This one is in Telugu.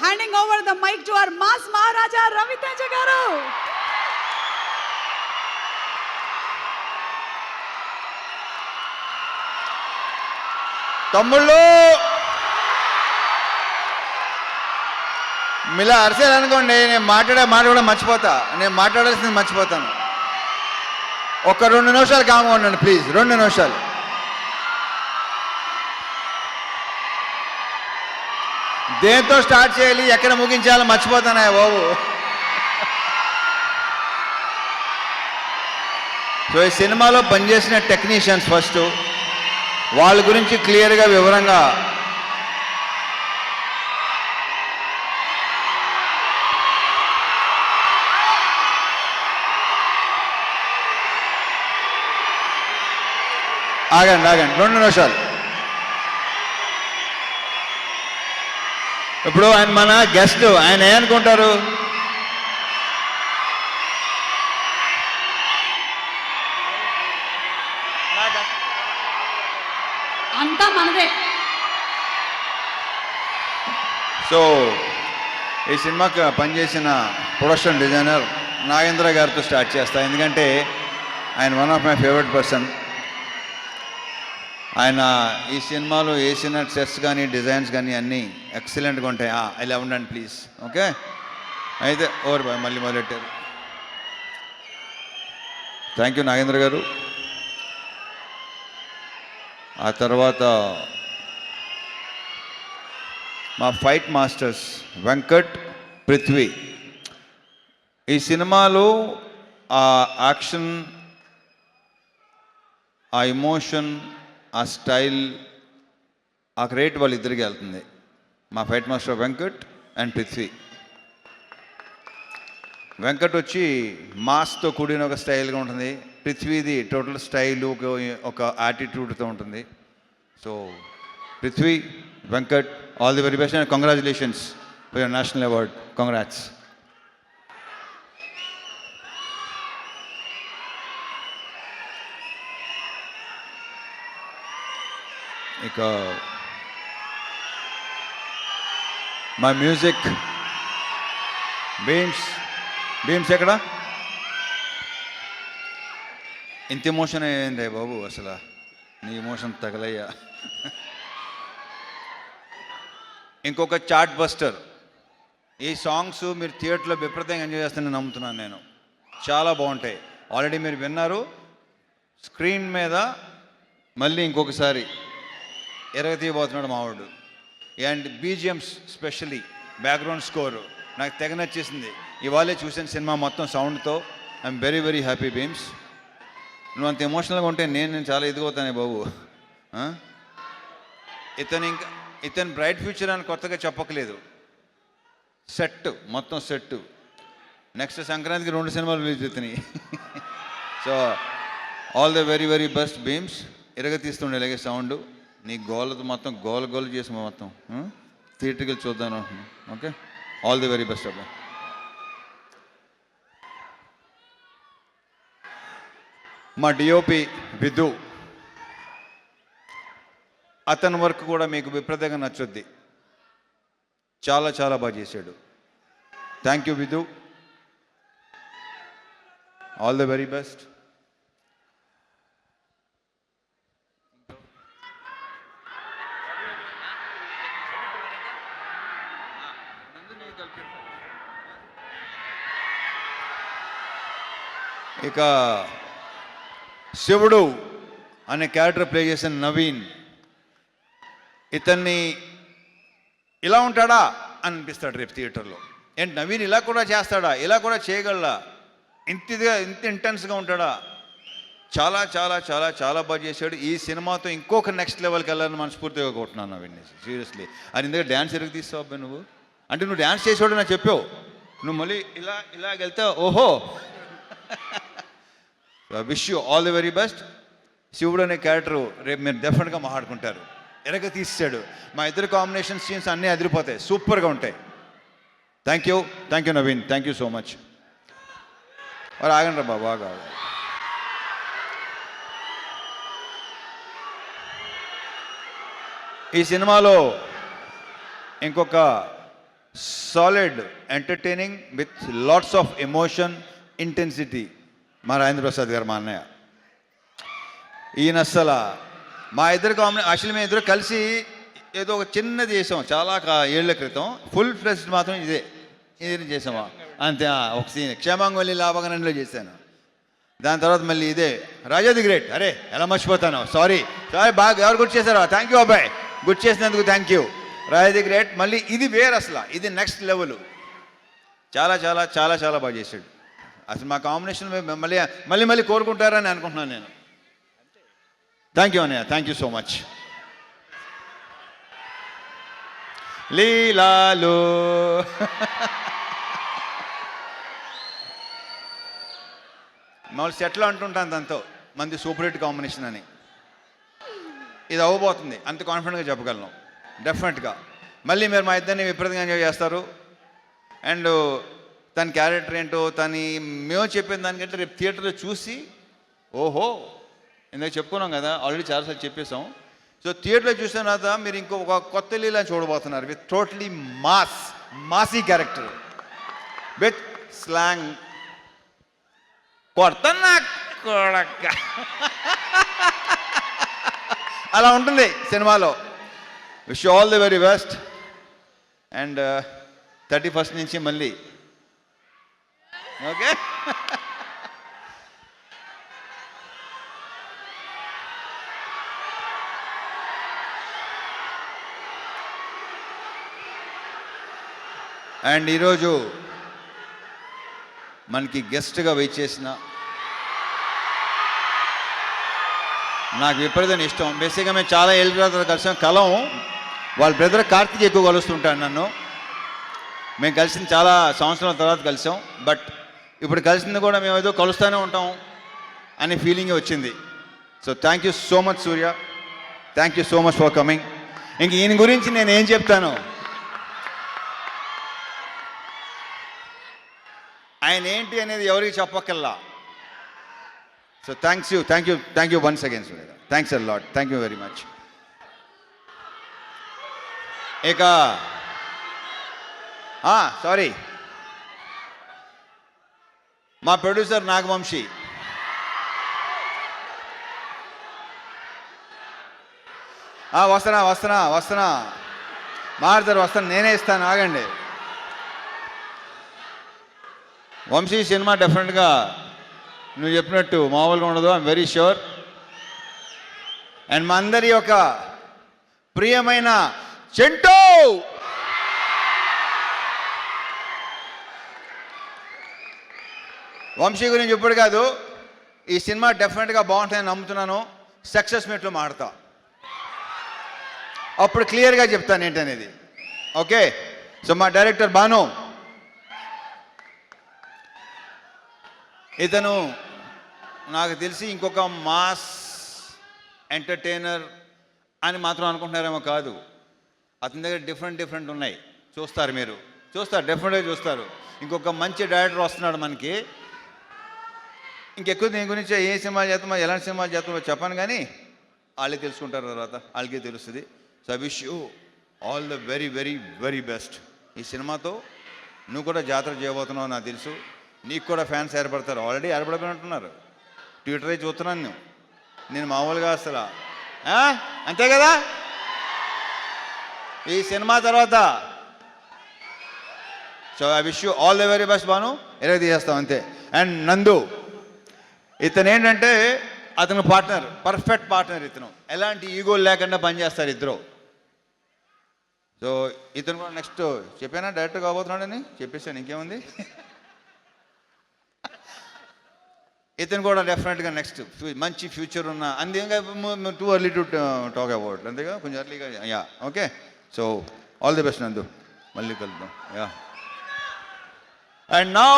Handing over the mic to our mass Maharaja Ravi Teja గారు. తమ్ముళ్ళు మీలా అరిసేది అనుకోండి, నేను మాట్లాడే మాట కూడా మర్చిపోతా, నేను మాట్లాడాల్సింది మర్చిపోతాను. ఒక 2 నిమిషాలు కామ్గా ఉండండి ప్లీజ్, 2 నిమిషాలు. దేంతో స్టార్ట్ చేయాలి, ఎక్కడ ముగించాలో మర్చిపోతానా బాబు. సో ఈ సినిమాలో పనిచేసిన టెక్నీషియన్స్ ఫస్ట్, వాళ్ళ గురించి క్లియర్గా వివరంగా ఆగండి 2 నిమిషాలు. ఇప్పుడు ఆయన మన గెస్ట్, ఆయన ఏమనుకుంటారు, అంతా మనదే. సో ఈ సినిమాకి పనిచేసిన ప్రొడక్షన్ డిజైనర్ నాగేంద్ర గారితో స్టార్ట్ చేస్తా, ఎందుకంటే ఆయన one of my favourite person. ఆయన ఈ సినిమాలో వేసిన సెట్స్ కానీ డిజైన్స్ కానీ అన్నీ ఎక్సలెంట్గా ఉంటాయి. ఇలా ఉండండి ప్లీజ్. ఓకే, అయితే ఓవర్ బాయ్, మళ్ళీ మొదలెట్టారు. థ్యాంక్ యూ నాగేంద్ర గారు. ఆ తర్వాత మా ఫైట్ మాస్టర్స్ వెంకట్, పృథ్వీ. ఈ సినిమాలో ఆ యాక్షన్, ఆ ఎమోషన్, ఆ స్టైల్, ఆ క్రియేట్ వాళ్ళిద్దరికి వెళ్తుంది. మా fight master Venkat and Prithvi. Venkat వచ్చి మాస్తో కూడిన ఒక స్టైల్గా ఉంటుంది, పృథ్వీది టోటల్ స్టైల్, ఒక యాటిట్యూడ్తో ఉంటుంది. So Prithvi, Venkat, all the very best and congratulations for your national award. Congrats. ఇక మా మ్యూజిక్ బీమ్స్ ఎక్కడ? ఇంత ఎమోషన్ అయ్యింది బాబు, అసలు నీ ఎమోషన్ తగలయ్యా. ఇంకొక చార్ట్ బస్టర్. ఈ సాంగ్స్ మీరు థియేటర్లో విపరీతంగా ఎంజాయ్ చేస్తానని నమ్ముతున్నాను నేను. చాలా బాగుంటాయి. ఆల్రెడీ మీరు విన్నారు. స్క్రీన్ మీద మళ్ళీ ఇంకొకసారి ఎరగతీయబోతున్నాడు మావాడు. And BGMs, specially background score నాకు తెగ నచ్చేసింది. ఇవాళే చూసిన సినిమా మొత్తం సౌండ్తో. I'm very very happy Bheems. నువ్వు అంత ఎమోషనల్గా ఉంటే నేను చాలా ఎదిగవుతానే బాబు. ఇతను బ్రైట్ ఫ్యూచర్ అని కొత్తగా చెప్పకలేదు. సెట్, మొత్తం సెట్. నెక్స్ట్ సంక్రాంతికి 2 సినిమాలు రిలీజ్ అవుతున్నాయి. So all the very very best Bheems. ఎరగతీస్తుండే ఇలాగే సౌండ్. నీ గోలతో మొత్తం గోల చేసి మొత్తం థియేటర్కి చూద్దాం అనుకుంటున్నాను. Okay, all the very best అబ్బాయి. మా డిఓపి విధు, అతని వర్క్ కూడా మీకు విపరీతంగా నచ్చుద్ది. చాలా చాలా బాగా చేశాడు. Thank you Vidhu, all the very best. ఇక శివుడు అనే క్యారెక్టర్ ప్లే చేసిన నవీన్, ఇతన్ని ఇలా ఉంటాడా అనిపిస్తాడు రేపు థియేటర్లో. ఏంటి నవీన్ ఇలా కూడా చేస్తాడా, ఇలా కూడా చేయగలడా, ఇంత ఇంటెన్స్గా ఉంటాడా. చాలా చాలా చాలా చాలా బాగా చేశాడు. ఈ సినిమాతో ఇంకొక నెక్స్ట్ లెవెల్కి వెళ్ళాలని మనస్ఫూర్తిగా కొట్టున్నాను నవీన్. సీరియస్లీ. అది ఇందులో డ్యాన్స్ ఎరుగు తీస్తావు అబ్బాయి నువ్వు. అంటే నువ్వు డ్యాన్స్ చేసేవాడు నాకు చెప్పావు, నువ్వు మళ్ళీ ఇలాగెళ్తే ఓహో. Wish you all the very best. శివుడు అనే క్యారెక్టరు రేపు మీరు డెఫినెట్గా మాట్లాడుకుంటారు. ఎరగ తీసాడు. మా ఇద్దరు కాంబినేషన్ సీన్స్ అన్నీ అదిరిపోతాయి, సూపర్గా ఉంటాయి. Thank you Naveen, thank you so much. మరి ఆగండి రా బాబు, బాగా ఈ సినిమాలో ఇంకొక solid, entertaining with lots of emotion, intensity. మా రాజేంద్ర ప్రసాద్ గారు, మా అన్నయ్య. ఈయన అస్సలు మా ఇద్దరు యాక్చువల్లీ మేము ఇద్దరు కలిసి ఏదో ఒక చిన్నది చేసాం చాలా ఏళ్ల క్రితం. ఫుల్ ఫ్లెజ్డ్ మాత్రం ఇదే చేసామా అంతే. ఒక సీన్ క్షేమాంగవల్లి లాభగనంలో చేశాను. దాని తర్వాత మళ్ళీ ఇదే రాజా ది గ్రేట్. అరే ఎలా మర్చిపోతాను, సారీ బాగా ఎవరు గుర్తు చేశారో థ్యాంక్ యూ అబ్బాయి, గుర్తు చేసినందుకు thank you. Raja the great మళ్ళీ ఇది వేరు, అసలు ఇది నెక్స్ట్ లెవెల్. చాలా చాలా చాలా చాలా బాగా చేశాడు. అసలు మా కాంబినేషన్ మళ్ళీ మళ్ళీ మళ్ళీ కోరుకుంటారని అనుకుంటున్నాను నేను. థ్యాంక్ యూ అన్నయ్య, థ్యాంక్ యూ సో మచ్. లీలాలు మామూలు సెట్లో అంటుంటాను దాంతో మంది సూపర్ హిట్ కాంబినేషన్ అని. ఇది అవ్వబోతుంది, అంత కాన్ఫిడెంట్గా చెప్పగలను డెఫినెట్గా. మళ్ళీ మీరు మా ఇద్దరిని విపరీతంగా ఎంజాయ్ చేస్తారు. అండ్ తన క్యారెక్టర్ ఏంటో మేము చెప్పిన దానికంటే రేపు థియేటర్లో చూసి ఓహో ఇందాక చెప్పుకున్నాం కదా, ఆల్రెడీ చాలాసార్లు చెప్పేసాం. సో థియేటర్లో చూసిన తర్వాత మీరు ఇంకొక కొత్త లీలా చూడబోతున్నారు with totally massy character with slang. కొడతన్నా కొడక అలా ఉంటుంది సినిమాలో. Wish all the very best. And 31st నుంచి మళ్ళీ ఓకే. అండ్ ఈరోజు మనకి గెస్ట్గా వెయిట్ చేసిన నాకు విపరీతమైన ఇష్టం. బేసిక్గా మేము చాలా ఏళ్ళ తర్వాత కలిసాం. వాళ్ళ బ్రదర్ కార్తీక్ ఎక్కువ కలుస్తుంటాడు నన్ను. మేము కలిసిన చాలా సంవత్సరాల తర్వాత కలిసాం. బట్ ఇప్పుడు కలిసింది కూడా మేము ఏదో కలుస్తూనే ఉంటాం అనే ఫీలింగ్ వచ్చింది. So thank you so much Surya, thank you so much for coming. ఇంక ఈయన గురించి నేను ఏం చెప్తాను, ఆయన ఏంటి అనేది ఎవరికి చెప్పక్కల్లా. So thank you once again Surya, thanks a lot, thank you very much. ఇక సారీ మా ప్రొడ్యూసర్ నాగవంశీ, వస్తున్నా మారుతారు, వస్తాను, నేనే ఇస్తాను, ఆగండి. వంశీ సినిమా డెఫినెట్గా నువ్వు చెప్పినట్టు మామూలుగా ఉండదు, ఐఎమ్ వెరీ ష్యూర్. అండ్ మా అందరి యొక్క ప్రియమైన చెంటూ వంశీ గురించి ఇప్పుడు కాదు, ఈ సినిమా డెఫినెట్గా బాగుంటుందని నమ్ముతున్నాను. సక్సెస్ మీట్లో మాడతా, అప్పుడు క్లియర్గా చెప్తాను ఏంటనేది. ఓకే. సో మా డైరెక్టర్ భాను, ఇతను నాకు తెలిసి ఇంకొక మాస్ ఎంటర్టైనర్ అని మాత్రం అనుకుంటున్నారేమో కాదు. అతని దగ్గర డిఫరెంట్ ఉన్నాయి, చూస్తారు, మీరు చూస్తారు, డెఫినెట్గా చూస్తారు. ఇంకొక మంచి డైరెక్టర్ వస్తున్నాడు మనకి. ఇంకెక్కువ దీని గురించి ఏ సినిమాలు చేస్తామో ఎలాంటి సినిమాలు చేస్తామో చెప్పాను, కానీ వాళ్ళే తెలుసుకుంటారు, తర్వాత వాళ్ళకే తెలుస్తుంది. So I wish you all the very very very best. ఈ సినిమాతో నువ్వు కూడా జాతర చేయబోతున్నావు నాకు తెలుసు. నీకు కూడా ఫ్యాన్స్ ఏర్పడతారు, ఆల్రెడీ ఏర్పడిపోయినట్టున్నారు. ట్విట్టర్ అయి చూస్తున్నాను నేను మామూలుగా అసలు, అంతే కదా. ఈ సినిమా తర్వాత so I wish you all the very best Bhanu. ఎలాగ తీసేస్తాం అంతే. అండ్ నందు, ఇతను ఏంటంటే అతను పార్ట్నర్, పర్ఫెక్ట్ పార్ట్నర్. ఇతను ఎలాంటి ఈగోలు లేకుండా పనిచేస్తారు ఇద్దరు. సో ఇతను కూడా నెక్స్ట్ చెప్పానా డైరెక్టర్ కాబోతున్నాడని చెప్పేసాను, ఇంకేముంది. ఇతను కూడా డెఫినెట్గా నెక్స్ట్ మంచి ఫ్యూచర్ ఉన్న, అంతేగా too early to talk about, అంతేగా కొంచెం ఎర్లీగా. Yeah okay. So all the best నందు, మళ్ళీ కలుద్దాం. యా. And now